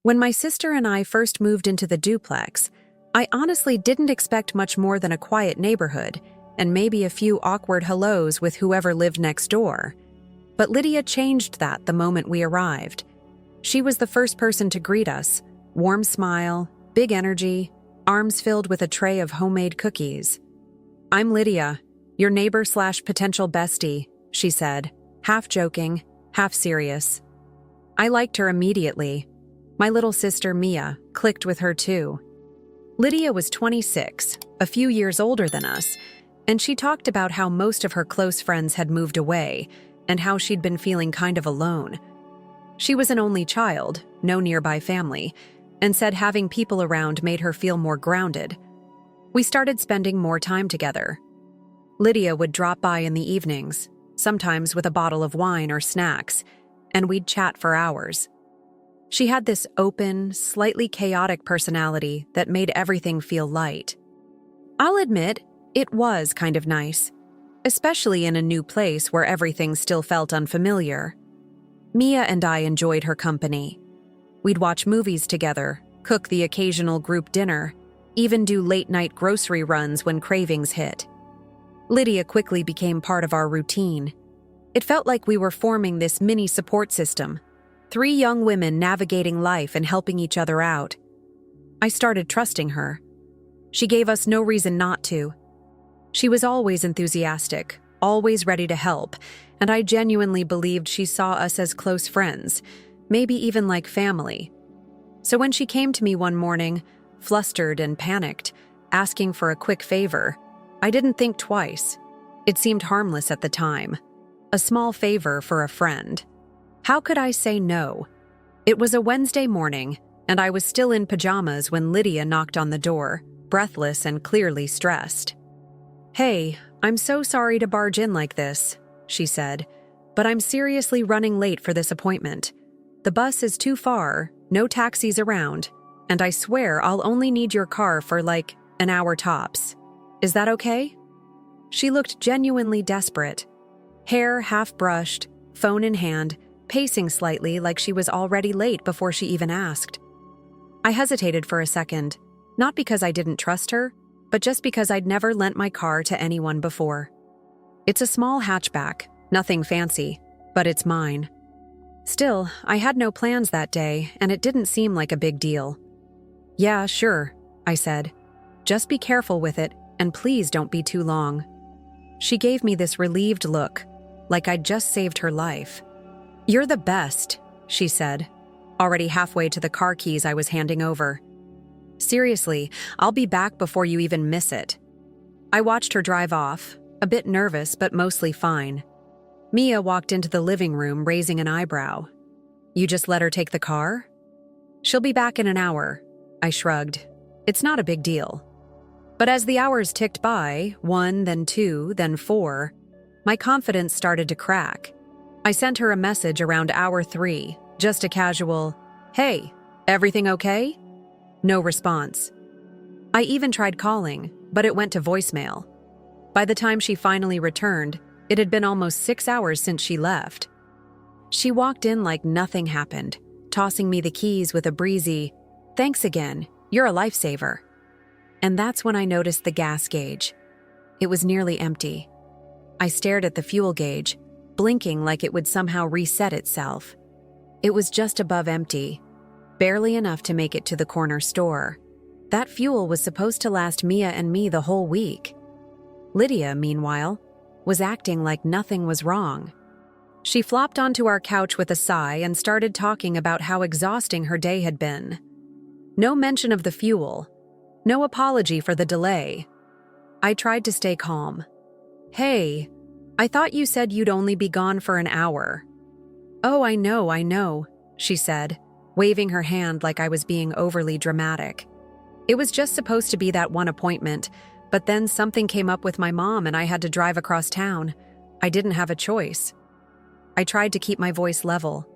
When my sister and I first moved into the duplex, I honestly didn't expect much more than a quiet neighborhood and maybe a few awkward hellos with whoever lived next door. But Lydia changed that the moment we arrived. She was the first person to greet us, warm smile, big energy, arms filled with a tray of homemade cookies. "I'm Lydia, your neighbor/potential bestie," she said, half joking, half serious. I liked her immediately. My little sister, Mia, clicked with her too. Lydia was 26, a few years older than us, and she talked about how most of her close friends had moved away and how she'd been feeling kind of alone. She was an only child, no nearby family, and said having people around made her feel more grounded. We started spending more time together. Lydia would drop by in the evenings, sometimes with a bottle of wine or snacks, and we'd chat for hours. She had this open, slightly chaotic personality that made everything feel light. I'll admit, it was kind of nice, especially in a new place where everything still felt unfamiliar. Mia and I enjoyed her company. We'd watch movies together, cook the occasional group dinner, even do late-night grocery runs when cravings hit. Lydia quickly became part of our routine. It felt like we were forming this mini support system, 3 young women navigating life and helping each other out. I started trusting her. She gave us no reason not to. She was always enthusiastic, always ready to help, and I genuinely believed she saw us as close friends, maybe even like family. So when she came to me one morning, flustered and panicked, asking for a quick favor, I didn't think twice. It seemed harmless at the time. A small favor for a friend. How could I say no? It was a Wednesday morning, and I was still in pajamas when Lydia knocked on the door, breathless and clearly stressed. "Hey, I'm so sorry to barge in like this," she said, "but I'm seriously running late for this appointment. The bus is too far, no taxis around, and I swear I'll only need your car for like an hour tops. Is that okay?" She looked genuinely desperate. Hair half brushed, phone in hand, pacing slightly like she was already late before she even asked. I hesitated for a second, not because I didn't trust her, but just because I'd never lent my car to anyone before. It's a small hatchback, nothing fancy, but it's mine. Still, I had no plans that day, and it didn't seem like a big deal. "Yeah, sure," I said. "Just be careful with it, and please don't be too long." She gave me this relieved look, like I'd just saved her life. "You're the best," she said, already halfway to the car keys I was handing over. "Seriously, I'll be back before you even miss it." I watched her drive off, a bit nervous but mostly fine. Mia walked into the living room raising an eyebrow. "You just let her take the car?" "She'll be back in an hour," I shrugged. "It's not a big deal." But as the hours ticked by, 1, then 2, then 4, my confidence started to crack. I sent her a message around hour 3, just a casual, "Hey, everything okay?" No response. I even tried calling, but it went to voicemail. By the time she finally returned, it had been almost 6 hours since she left. She walked in like nothing happened, tossing me the keys with a breezy, "Thanks again, you're a lifesaver." And that's when I noticed the gas gauge. It was nearly empty. I stared at the fuel gauge, blinking like it would somehow reset itself. It was just above empty, barely enough to make it to the corner store. That fuel was supposed to last Mia and me the whole week. Lydia, meanwhile, was acting like nothing was wrong. She flopped onto our couch with a sigh and started talking about how exhausting her day had been. No mention of the fuel, no apology for the delay. I tried to stay calm. "Hey, I thought you said you'd only be gone for an hour." "Oh, I know," she said, waving her hand like I was being overly dramatic. "It was just supposed to be that one appointment, but then something came up with my mom and I had to drive across town. I didn't have a choice." I tried to keep my voice level.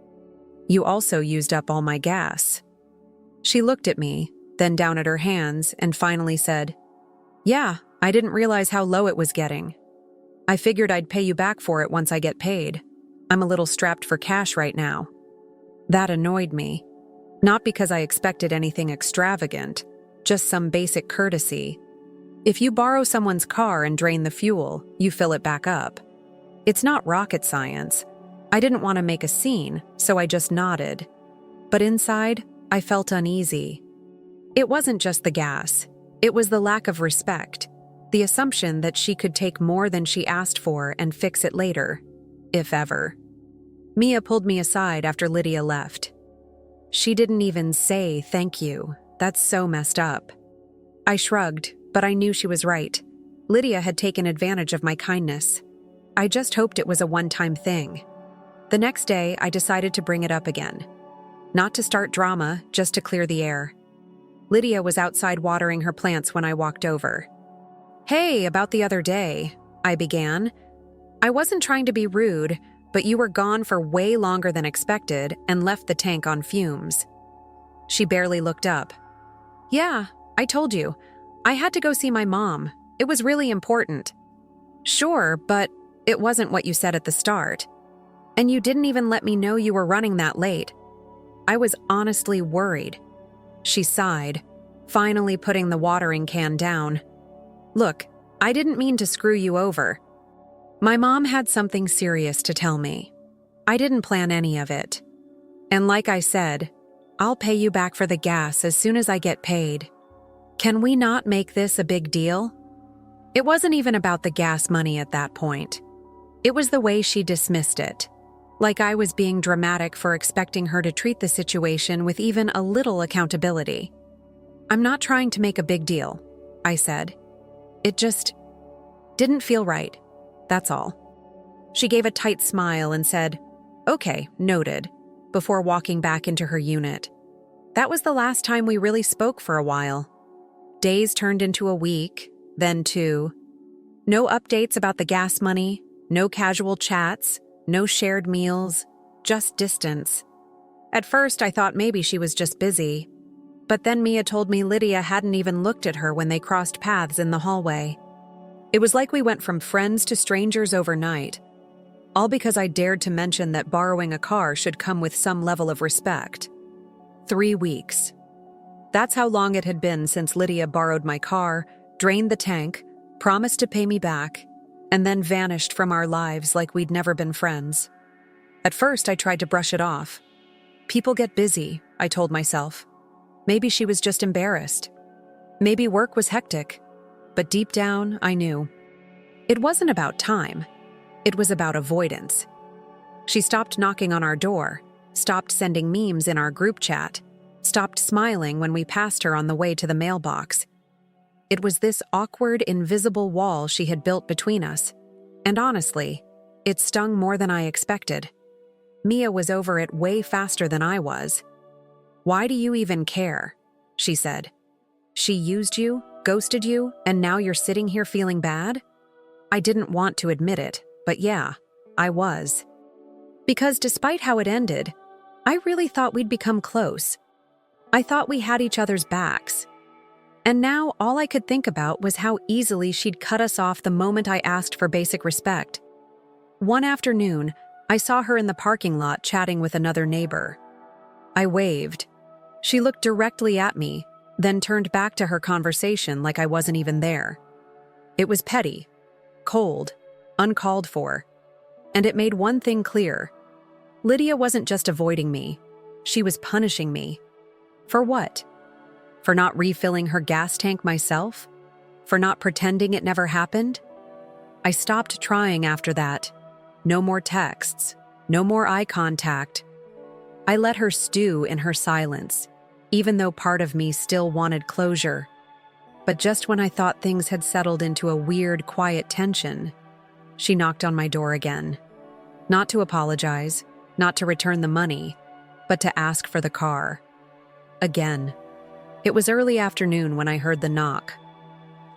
"You also used up all my gas." She looked at me, then down at her hands, and finally said, "Yeah, I didn't realize how low it was getting. I figured I'd pay you back for it once I get paid. I'm a little strapped for cash right now." That annoyed me. Not because I expected anything extravagant, just some basic courtesy. If you borrow someone's car and drain the fuel, you fill it back up. It's not rocket science. I didn't want to make a scene, so I just nodded. But inside, I felt uneasy. It wasn't just the gas. It was the lack of respect, the assumption that she could take more than she asked for and fix it later, if ever. Mia pulled me aside after Lydia left. She didn't even say thank you. That's so messed up. I shrugged, but I knew she was right. Lydia had taken advantage of my kindness. I just hoped it was a one-time thing. The next day, I decided to bring it up again. Not to start drama, just to clear the air. Lydia was outside watering her plants when I walked over. "Hey, about the other day," I began. "I wasn't trying to be rude, but you were gone for way longer than expected and left the tank on fumes." She barely looked up. "Yeah, I told you. I had to go see my mom. It was really important." "Sure, but it wasn't what you said at the start. And you didn't even let me know you were running that late." I was honestly worried. She sighed, finally putting the watering can down. "Look, I didn't mean to screw you over. My mom had something serious to tell me. I didn't plan any of it. And like I said, I'll pay you back for the gas as soon as I get paid. Can we not make this a big deal?" It wasn't even about the gas money at that point. It was the way she dismissed it, like I was being dramatic for expecting her to treat the situation with even a little accountability. "I'm not trying to make a big deal," I said. "It just didn't feel right. That's all." She gave a tight smile and said, "Okay, noted," before walking back into her unit. That was the last time we really spoke for a while. Days turned into a week, then 2. No updates about the gas money, no casual chats, no shared meals, just distance. At first, I thought maybe she was just busy. But then Mia told me Lydia hadn't even looked at her when they crossed paths in the hallway. It was like we went from friends to strangers overnight, all because I dared to mention that borrowing a car should come with some level of respect. 3 weeks. That's how long it had been since Lydia borrowed my car, drained the tank, promised to pay me back, and then vanished from our lives like we'd never been friends. At first, I tried to brush it off. People get busy, I told myself. Maybe she was just embarrassed. Maybe work was hectic. But deep down, I knew. It wasn't about time. It was about avoidance. She stopped knocking on our door, stopped sending memes in our group chat, stopped smiling when we passed her on the way to the mailbox. It was this awkward, invisible wall she had built between us. And honestly, it stung more than I expected. Mia was over it way faster than I was. "Why do you even care?" she said. "She used you, ghosted you, and now you're sitting here feeling bad?" I didn't want to admit it, but yeah, I was. Because despite how it ended, I really thought we'd become close. I thought we had each other's backs. And now all I could think about was how easily she'd cut us off the moment I asked for basic respect. One afternoon, I saw her in the parking lot chatting with another neighbor. I waved. She looked directly at me, then turned back to her conversation like I wasn't even there. It was petty, cold, uncalled for, and it made one thing clear. Lydia wasn't just avoiding me, she was punishing me. For what? For not refilling her gas tank myself? For not pretending it never happened? I stopped trying after that. No more texts, no more eye contact. I let her stew in her silence, even though part of me still wanted closure. But just when I thought things had settled into a weird, quiet tension, she knocked on my door again. Not to apologize, not to return the money, but to ask for the car. Again. It was early afternoon when I heard the knock.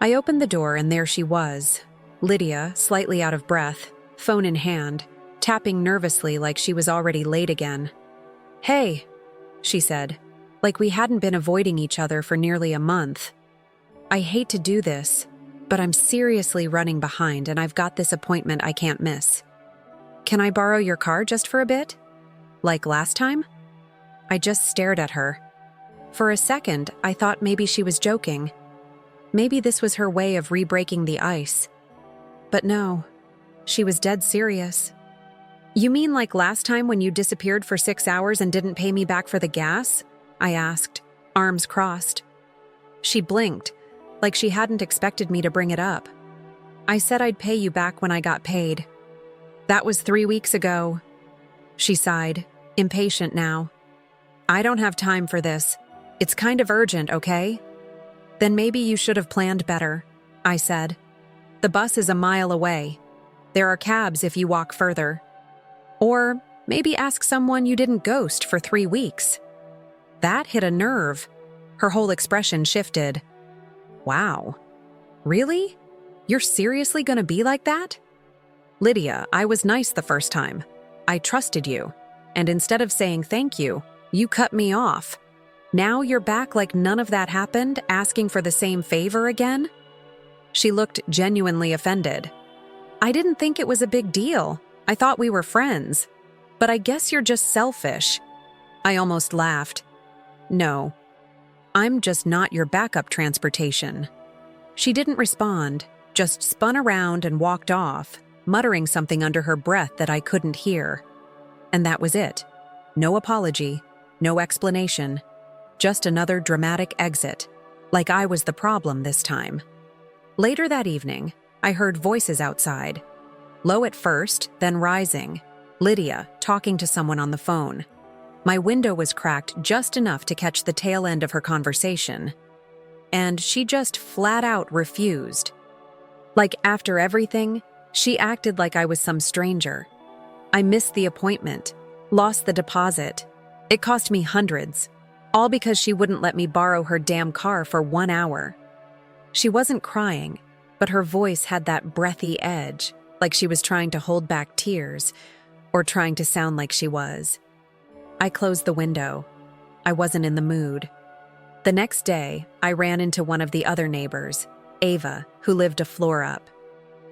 I opened the door and there she was, Lydia, slightly out of breath, phone in hand, tapping nervously like she was already late again. "Hey," she said, like we hadn't been avoiding each other for nearly a month. "I hate to do this, but I'm seriously running behind and I've got this appointment I can't miss. Can I borrow your car just for a bit? Like last time?" I just stared at her. For a second, I thought maybe she was joking. Maybe this was her way of re-breaking the ice. But no, she was dead serious. "You mean like last time when you disappeared for 6 hours and didn't pay me back for the gas?" I asked, arms crossed. She blinked, like she hadn't expected me to bring it up. "I said I'd pay you back when I got paid. That was 3 weeks ago." She sighed, impatient now. "I don't have time for this. It's kind of urgent, okay?" "Then maybe you should have planned better," I said. "The bus is a mile away. There are cabs if you walk further. Or maybe ask someone you didn't ghost for 3 weeks." That hit a nerve. Her whole expression shifted. "Wow. Really? You're seriously gonna be like that?" "Lydia, I was nice the first time. I trusted you. And instead of saying thank you, you cut me off. Now you're back like none of that happened, asking for the same favor again?" She looked genuinely offended. "I didn't think it was a big deal. I thought we were friends. But I guess you're just selfish." I almost laughed. "No. I'm just not your backup transportation." She didn't respond, just spun around and walked off, muttering something under her breath that I couldn't hear. And that was it. No apology, no explanation. Just another dramatic exit, like I was the problem this time. Later that evening, I heard voices outside. Low at first, then rising. Lydia, talking to someone on the phone. My window was cracked just enough to catch the tail end of her conversation. And she just flat out refused. Like after everything, she acted like I was some stranger. I missed the appointment, lost the deposit. It cost me hundreds, all because she wouldn't let me borrow her damn car for 1 hour. She wasn't crying, but her voice had that breathy edge, like she was trying to hold back tears, or trying to sound like she was. I closed the window. I wasn't in the mood. The next day, I ran into one of the other neighbors, Ava, who lived a floor up.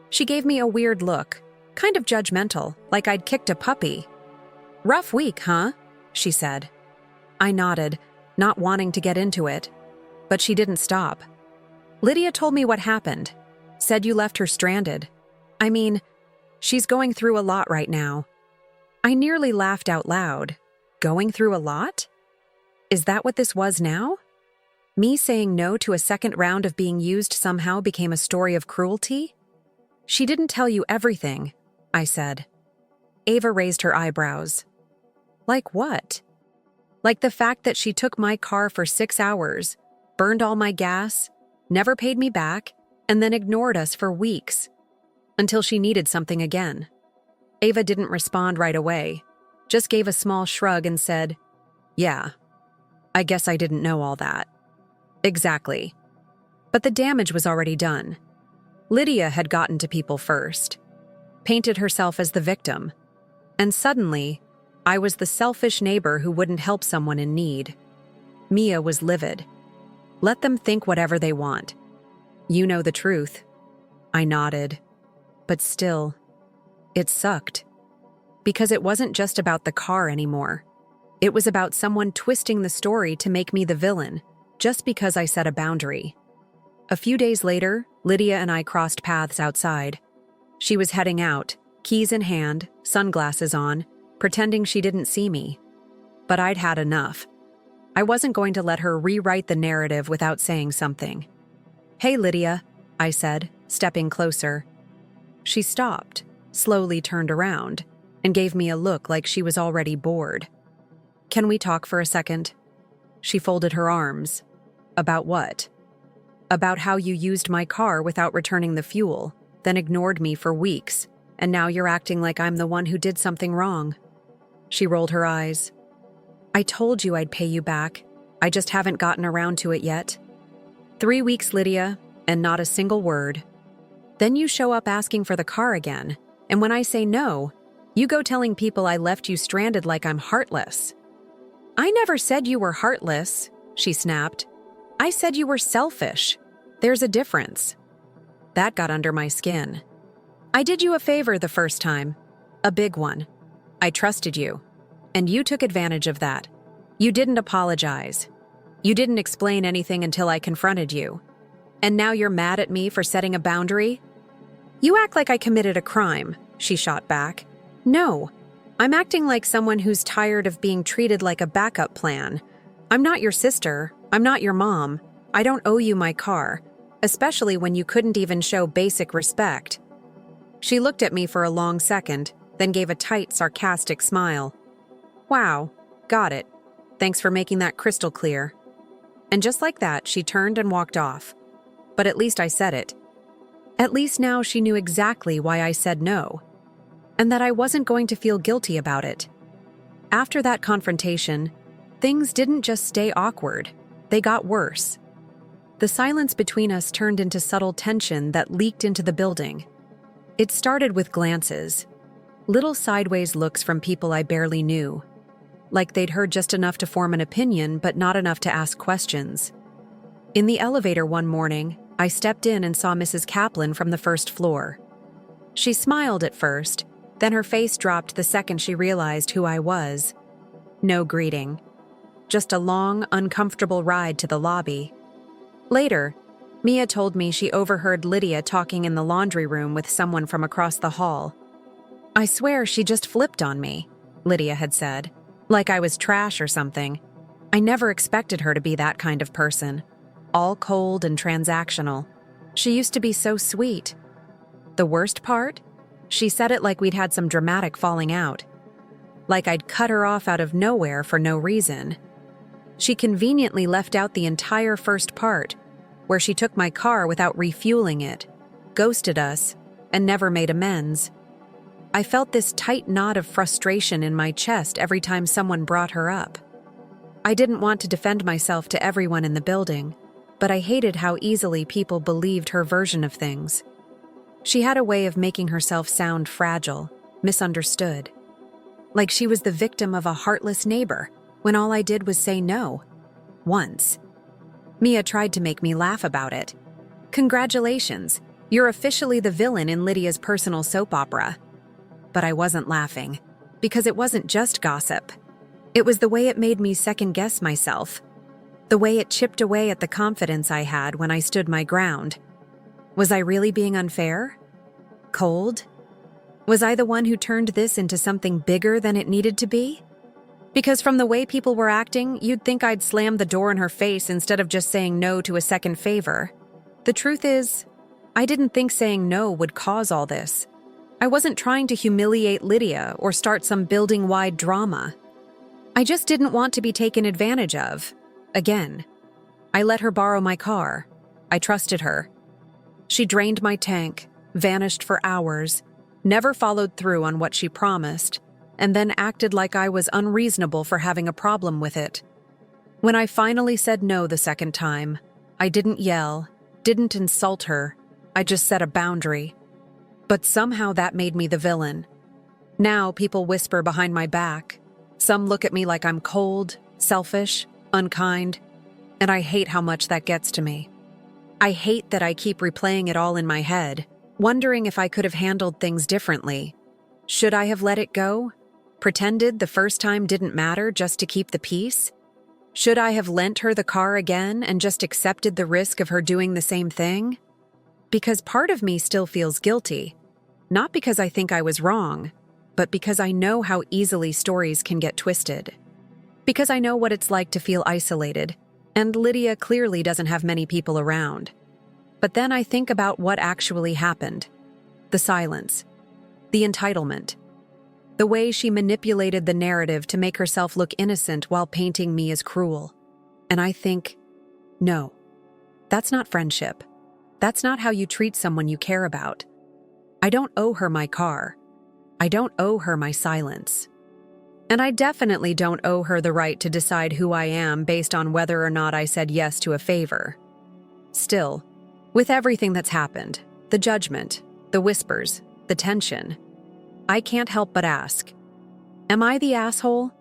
She gave me a weird look, kind of judgmental, like I'd kicked a puppy. "Rough week, huh?" she said. I nodded, not wanting to get into it, but she didn't stop. "Lydia told me what happened. Said you left her stranded. I mean, she's going through a lot right now." I nearly laughed out loud. Going through a lot? Is that what this was now? Me saying no to a second round of being used somehow became a story of cruelty? "She didn't tell you everything," I said. Ava raised her eyebrows. "Like what?" "Like the fact that she took my car for 6 hours, burned all my gas, never paid me back, and then ignored us for weeks. Until she needed something again." Ava didn't respond right away, just gave a small shrug and said, "Yeah, I guess I didn't know all that." Exactly. But the damage was already done. Lydia had gotten to people first, painted herself as the victim, and suddenly, I was the selfish neighbor who wouldn't help someone in need. Mia was livid. Let them think whatever they want. You know the truth. I nodded. But still, it sucked. Because it wasn't just about the car anymore. It was about someone twisting the story to make me the villain, just because I set a boundary. A few days later, Lydia and I crossed paths outside. She was heading out, keys in hand, sunglasses on, pretending she didn't see me. But I'd had enough. I wasn't going to let her rewrite the narrative without saying something. "Hey, Lydia," I said, stepping closer. She stopped, slowly turned around, and gave me a look like she was already bored. "Can we talk for a second?" She folded her arms. "About what?" "About how you used my car without returning the fuel, then ignored me for weeks, and now you're acting like I'm the one who did something wrong." She rolled her eyes. "I told you I'd pay you back. I just haven't gotten around to it yet." 3 weeks, Lydia, and not a single word. Then you show up asking for the car again, and when I say no, you go telling people I left you stranded like I'm heartless. "I never said you were heartless," she snapped. "I said you were selfish. There's a difference." That got under my skin. "I did you a favor the first time. A big one. I trusted you. And you took advantage of that. You didn't apologize. You didn't explain anything until I confronted you. And now you're mad at me for setting a boundary? You act like I committed a crime, she shot back. No, I'm acting like someone who's tired of being treated like a backup plan. I'm not your sister. I'm not your mom. I don't owe you my car, especially when you couldn't even show basic respect. She looked at me for a long second, then gave a tight, sarcastic smile. Wow, got it. Thanks for making that crystal clear. And just like that, she turned and walked off. But at least I said it. At least now she knew exactly why I said no, and that I wasn't going to feel guilty about it. After that confrontation, things didn't just stay awkward, they got worse. The silence between us turned into subtle tension that leaked into the building. It started with glances, little sideways looks from people I barely knew, like they'd heard just enough to form an opinion but not enough to ask questions. In the elevator one morning, I stepped in and saw Mrs. Kaplan from the first floor. She smiled at first, then her face dropped the second she realized who I was. No greeting. Just a long, uncomfortable ride to the lobby. Later, Mia told me she overheard Lydia talking in the laundry room with someone from across the hall. I swear she just flipped on me, Lydia had said, like I was trash or something. I never expected her to be that kind of person. All cold and transactional. She used to be so sweet. The worst part? She said it like we'd had some dramatic falling out. Like I'd cut her off out of nowhere for no reason. She conveniently left out the entire first part, where she took my car without refueling it, ghosted us, and never made amends. I felt this tight knot of frustration in my chest every time someone brought her up. I didn't want to defend myself to everyone in the building, but I hated how easily people believed her version of things. She had a way of making herself sound fragile, misunderstood. Like she was the victim of a heartless neighbor, when all I did was say no. Once. Mia tried to make me laugh about it. Congratulations, you're officially the villain in Lydia's personal soap opera. But I wasn't laughing, because it wasn't just gossip. It was the way it made me second-guess myself. The way it chipped away at the confidence I had when I stood my ground. Was I really being unfair? Cold? Was I the one who turned this into something bigger than it needed to be? Because from the way people were acting, you'd think I'd slam the door in her face instead of just saying no to a second favor. The truth is, I didn't think saying no would cause all this. I wasn't trying to humiliate Lydia or start some building-wide drama. I just didn't want to be taken advantage of. Again. I let her borrow my car. I trusted her. She drained my tank, vanished for hours, never followed through on what she promised, and then acted like I was unreasonable for having a problem with it. When I finally said no the second time, I didn't yell, didn't insult her, I just set a boundary. But somehow that made me the villain. Now people whisper behind my back. Some look at me like I'm cold, selfish, unkind, and I hate how much that gets to me. I hate that I keep replaying it all in my head, wondering if I could have handled things differently. Should I have let it go? Pretended the first time didn't matter just to keep the peace? Should I have lent her the car again and just accepted the risk of her doing the same thing? Because part of me still feels guilty. Not because I think I was wrong, but because I know how easily stories can get twisted. Because I know what it's like to feel isolated, and Lydia clearly doesn't have many people around. But then I think about what actually happened. The silence. The entitlement. The way she manipulated the narrative to make herself look innocent while painting me as cruel. And I think, no, that's not friendship. That's not how you treat someone you care about. I don't owe her my car. I don't owe her my silence. And I definitely don't owe her the right to decide who I am based on whether or not I said yes to a favor. Still, with everything that's happened, the judgment, the whispers, the tension, I can't help but ask, am I the asshole?